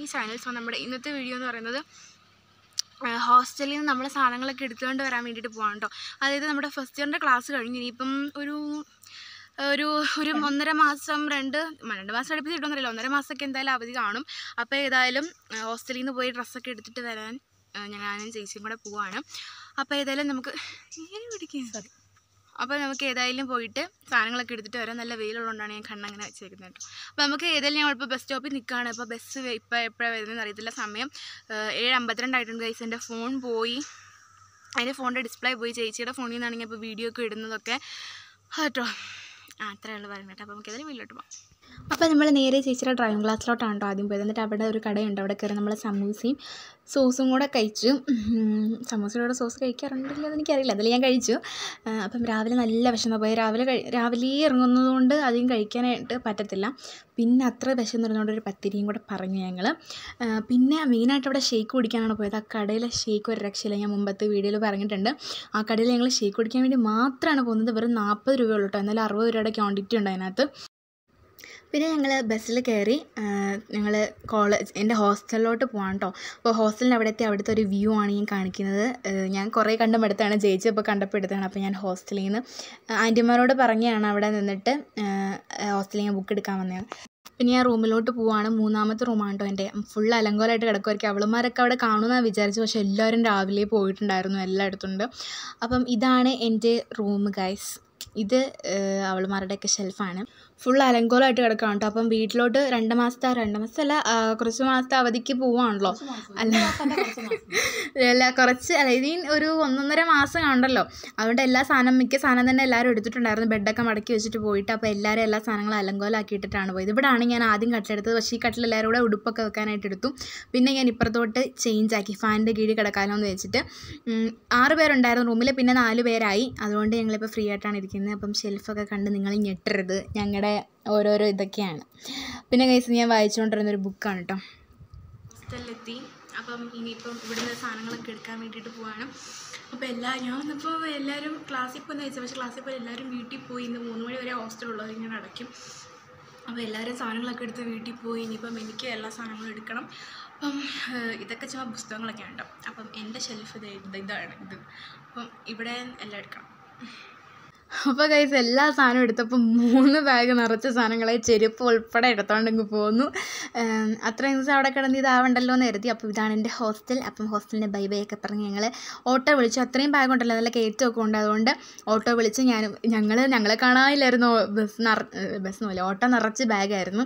Me channel. So നമ്മുടെ ഇന്നത്തെ video എന്ന് പറയുന്നത് ഹോസ്റ്റലിൽ നിന്ന് നമ്മൾ സാധനങ്ങളൊക്കെ എടുത്തുകൊണ്ട് വരാൻ വേണ്ടിയിട്ട് പോകാൻ കേട്ടോ. അതായത് നമ്മുടെ ഫസ്റ്റ് ഇയറിൻ്റെ ക്ലാസ് കഴിഞ്ഞ് ഇനിയിപ്പം ഒരു 1.5 മാസം 2 മാസം അടുപ്പിച്ച് കിട്ടുമെന്നറിയില്ല, 1.5 മാസമൊക്കെ എന്തായാലും അവധി കാണും. അപ്പോൾ ഏതായാലും ഹോസ്റ്റലിൽ നിന്ന് പോയി ഡ്രസ്സൊക്കെ എടുത്തിട്ട് വരാൻ ഞാനും ചേച്ചിയും കൂടെ പോവാണ്. അപ്പോൾ ഏതായാലും നമുക്ക് ഏതായാലും പോയിട്ട് സാധനങ്ങളൊക്കെ എടുത്തിട്ട് വരാം. നല്ല വെയിലുള്ളതുകൊണ്ടാണ് ഞാൻ കണ്ണങ്ങനെ വെച്ചേക്കുന്നത് കേട്ടോ. അപ്പോൾ നമുക്ക് ഏതായാലും ഞങ്ങളിപ്പോൾ ബസ് സ്റ്റോപ്പിൽ നിൽക്കുകയാണ്. അപ്പോൾ ബസ് ഇപ്പോൾ എപ്പോഴാണ് വരുന്നതെന്ന് അറിയത്തില്ല. സമയം 7:52 ആയിട്ടുണ്ട് ഗൈസ്. എൻ്റെ ഫോൺ പോയി, അതിൻ്റെ ഫോണിൻ്റെ ഡിസ്പ്ലേ പോയി. ചേച്ചിയുടെ ഫോണിൽ നിന്നാണെങ്കിൽ ഇപ്പോൾ വീഡിയോ ഒക്കെ ഇടുന്നതൊക്കെ കേട്ടോ. അത്രേ ഉള്ളൂ പറയുന്നത് കേട്ടോ. അപ്പോൾ നമുക്ക് ഏതായാലും വീട്ടിലോട്ട് പോകാം. അപ്പോൾ നമ്മൾ നേരെ ചേച്ചിയുടെ ഡ്രൈവിംഗ് ക്ലാസ്സിലോട്ടാണ് കേട്ടോ ആദ്യം പോയത്. എന്നിട്ട് അവിടെ ഒരു കടയുണ്ട്, അവിടെ കയറി നമ്മൾ സമൂസയും സോസും കൂടെ കഴിച്ചു. സമൂസയുടെ സോസ് കഴിക്കാറുണ്ടല്ലോ അതെനിക്കറിയില്ല, അതിൽ ഞാൻ കഴിച്ചു. അപ്പം രാവിലെ നല്ല വിശന്ന് പോയി. രാവിലെ ഇറങ്ങുന്നതുകൊണ്ട് അധികം കഴിക്കാനായിട്ട് പറ്റത്തില്ല. പിന്നെ അത്ര വിശന്നിരുന്നുകൊണ്ട് ഒരു പത്തിരിയും കൂടെ പറഞ്ഞു ഞങ്ങൾ. പിന്നെ മെയിനായിട്ട് അവിടെ ഷേക്ക് കുടിക്കാനാണ് പോയത്. ആ കടയിലെ ഷേക്ക് ഒരു രക്ഷയില്ല, ഞാൻ മുമ്പത്തെ വീഡിയോയിൽ പറഞ്ഞിട്ടുണ്ട്. ആ കടയിൽ ഞങ്ങൾ ഷേക്ക് കുടിക്കാൻ വേണ്ടി മാത്രമാണ് പോകുന്നത്. വെറും 40 രൂപയുള്ളൂ കേട്ടോ, എന്നാലും 60 രൂപയുടെ ക്വാണ്ടിറ്റി ഉണ്ട് അതിനകത്ത്. പിന്നെ ഞങ്ങൾ ബസ്സിൽ കയറി ഞങ്ങൾ എൻ്റെ ഹോസ്റ്റലിലോട്ട് പോകാം കേട്ടോ. അപ്പോൾ ഹോസ്റ്റലിൻ്റെ അവിടെ എത്തി അവിടുത്തെ ഒരു വ്യൂ ആണ് ഞാൻ കാണിക്കുന്നത്. ഞാൻ കുറേ കണ്ടുമെടുത്താണ്, ചേച്ചി ഇപ്പോൾ കണ്ടപ്പോൾ എടുത്താണ്. അപ്പോൾ ഞാൻ ഹോസ്റ്റലിൽ നിന്ന് ആൻറ്റിമാരോട് പറഞ്ഞാണ് അവിടെ നിന്നിട്ട് ഹോസ്റ്റലിൽ ഞാൻ ബുക്ക് എടുക്കാൻ വന്നത്. പിന്നെ ഞാൻ റൂമിലോട്ട് പോവാണ്. 3ാമത്തെ റൂമാണ് കേട്ടോ എൻ്റെ. ഫുൾ അലങ്കോലമായിട്ട് കിടക്കുമായിരിക്കും. അവളുമാരൊക്കെ അവിടെ കാണുമെന്നാണ് വിചാരിച്ചു, പക്ഷേ എല്ലാവരും രാവിലെ പോയിട്ടുണ്ടായിരുന്നു, എല്ലായിടത്തുണ്ട്. അപ്പം ഇതാണ് എൻ്റെ റൂം ഗൈസ്. ഇത് അവളുമാരുടെയൊക്കെ ഷെൽഫാണ്. ഫുൾ അലങ്കോലമായിട്ട് കിടക്കുകയാണ് കേട്ടോ. അപ്പം വീട്ടിലോട്ട് 2 മാസമല്ല കുറച്ച് മാസത്തെ അവധിക്ക് പോവാണല്ലോ. ഇതിന് ഒരു 1.5 മാസം കണ്ടല്ലോ. അതുകൊണ്ട് മിക്ക സാധനം തന്നെ എല്ലാവരും എടുത്തിട്ടുണ്ടായിരുന്നു. ബെഡൊക്കെ മടക്കി വെച്ചിട്ട് പോയിട്ട്. അപ്പോൾ എല്ലാവരും എല്ലാ സാധനങ്ങളും അലങ്കോലാക്കിയിട്ടാണ് പോയത്. ഇവിടെയാണ് ഞാൻ ആദ്യം കട്ടിലെടുത്തത്, പക്ഷേ ഈ കട്ടിൽ എല്ലാവരും കൂടെ ഉടുപ്പൊക്കെ വെക്കാനായിട്ട് എടുത്തു. പിന്നെ ഞാൻ ഇപ്പുറത്തോട്ട് ചേഞ്ച് ആക്കി, ഫാനിൻ്റെ കീഴിൽ കിടക്കാമല്ലോ എന്ന് വെച്ചിട്ട്. 6 പേരുണ്ടായിരുന്നു റൂമിൽ, പിന്നെ 4 പേരായി. അതുകൊണ്ട് ഞങ്ങളിപ്പോൾ ഫ്രീ ആയിട്ടാണ് ഇരിക്കുന്നത്. അപ്പം ഷെൽഫൊക്കെ കണ്ട് നിങ്ങൾ ഞെട്ടരുത്, ഞങ്ങളുടെ ഓരോരോ ഇതൊക്കെയാണ്. പിന്നെ കൈസ് ഞാൻ വായിച്ചുകൊണ്ടിരുന്നൊരു ബുക്കാണ് കേട്ടോ. ഹോസ്റ്റലിലെത്തി. അപ്പം ഇനിയിപ്പം ഇവിടുന്ന് സാധനങ്ങളൊക്കെ എടുക്കാൻ വേണ്ടിയിട്ട് പോവാണ്. അപ്പോൾ ഞാൻ വന്നപ്പോൾ എല്ലാവരും ക്ലാസ്സിൽ പോയി വെച്ചാൽ, പക്ഷേ ക്ലാസ്സിൽ പോയി എല്ലാവരും വീട്ടിൽ പോയി. ഇന്ന് 3 മണി വരെ ഹോസ്റ്റലുള്ളത്, ഇങ്ങനെ അടയ്ക്കും. അപ്പോൾ എല്ലാവരും സാധനങ്ങളൊക്കെ എടുത്ത് വീട്ടിൽ പോയി. ഇനിയിപ്പം എനിക്ക് എല്ലാ സാധനങ്ങളും എടുക്കണം. അപ്പം ഇതൊക്കെ ചുമ്മാ പുസ്തകങ്ങളൊക്കെ ഉണ്ടോ. അപ്പം എൻ്റെ ഷെൽഫ് ഇതാണ് ഇത്. അപ്പം ഇവിടെ എല്ലാം എടുക്കണം. അപ്പോൾ കൈസ് എല്ലാ സാധനവും എടുത്തപ്പോൾ 3 ബാഗ് നിറച്ച സാധനങ്ങളെ ചെരുപ്പ് ഉൾപ്പെടെ എടുത്തോണ്ടെങ്കിൽ പോന്നു. അത്രയും ദിവസം അവിടെ കിടന്ന് ഇതാവണ്ടല്ലോ എന്ന് കരുതി. അപ്പോൾ ഇതാണ് എൻ്റെ ഹോസ്റ്റൽ. അപ്പം ഹോസ്റ്റലിൻ്റെ ബൈ ഒക്കെ പറഞ്ഞ് ഞങ്ങൾ ഓട്ടോ വിളിച്ചു. അത്രയും ബാഗ് ഉണ്ടല്ലോ, നല്ല കയറ്റമൊക്കെ ഉണ്ട്. അതുകൊണ്ട് ഓട്ടോ വിളിച്ച് ഞങ്ങളെ കാണാനില്ലായിരുന്നു. ഓട്ടോ നിറച്ച് ബാഗായിരുന്നു.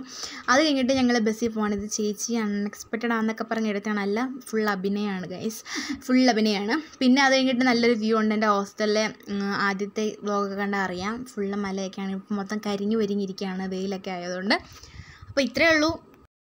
അത് കഴിഞ്ഞിട്ട് ഞങ്ങൾ ബസ്സിൽ പോകണം. ഇത് ചേച്ചി അൺഎക്സ്പെക്റ്റഡ് ആണെന്നൊക്കെ പറഞ്ഞ് എടുത്താണ്. അല്ല, ഫുൾ അഭിനയമാണ് ഗൈസ്, ഫുൾ അഭിനയമാണ്. പിന്നെ അത് കഴിഞ്ഞിട്ട് നല്ലൊരു വ്യൂ ഉണ്ട് എൻ്റെ ഹോസ്റ്റലിലെ. ആദ്യത്തെ വ്ലോഗ് കണ്ടാൽ അറിയാം, ഫുള്ള് മലയൊക്കെയാണ്. ഇപ്പം മൊത്തം കരിഞ്ഞിരിക്കുകയാണ് വെയിലൊക്കെ ആയതുകൊണ്ട്. അപ്പോൾ ഇത്രയേ ഉള്ളൂ.